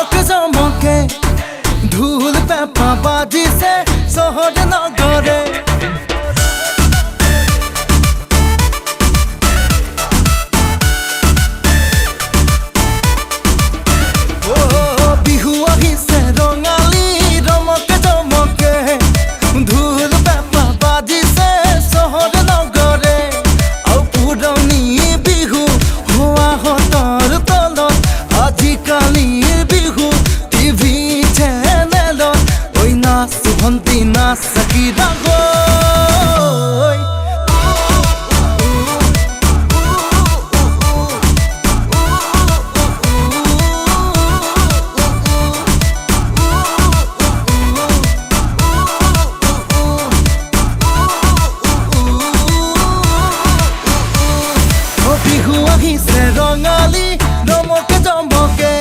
রমকে জমকে ঢুল পেপা বাজিছে শহর নগরে বিহু আহিছে ৰঙালী ৰমকে জমকে ঢুল পেপা বাজিছে শহৰ নগৰে আৰু পুৰণি বিহু হোৱা হতৰ তলত আজিকালিৰ বিহু টিভি চেনেলত ঐ নাচ ভণ্টি নাচ চাকি ৰাগৈ বিহু আহিছে ৰঙালী ৰমকে জমকে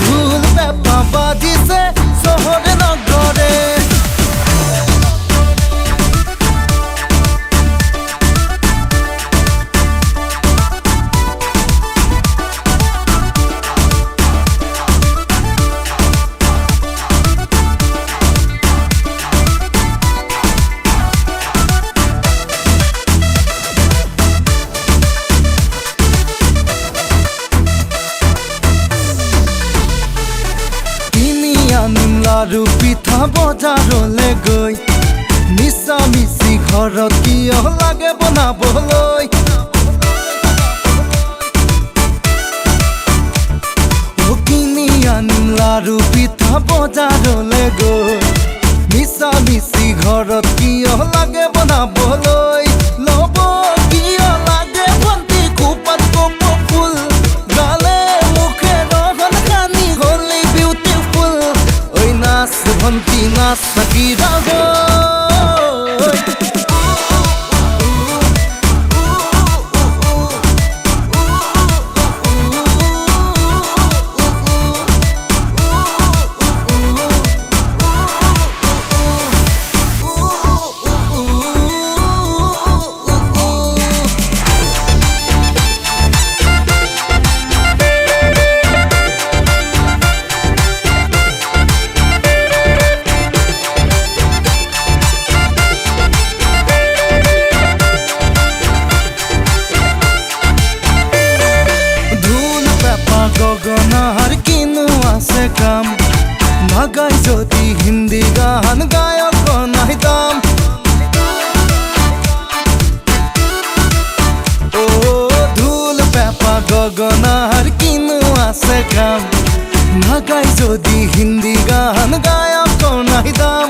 ঢোল পেপা বাজিছে চহৰে নগৰে লাৰু পিঠা বজাৰলে গৈ মিছা মিছি ঘৰত কিয় লাগে বনাবলৈ কিনি আনিম লাৰু পিঠা বজাৰলে গৈ মিছা মিছি ঘৰত কিয় লাগে বনাবলৈ ল'ব কিয় লাগে ভণ্টি খোপাত কপ ফুল গালে মুখে ৰহন খানি হ'লে বিউটিফুল ঐ নাচ ভণ্টি নাচ চাকি ৰাগৈ গগনাৰ কিনো আছে কাম নাগাই যদি হিন্দী গান গায়ক নাই দাম ও ঢোল পেপা গগনাৰ কিনো আছে কাম নাগাই যদি হিন্দী গান গায়ক নাই দাম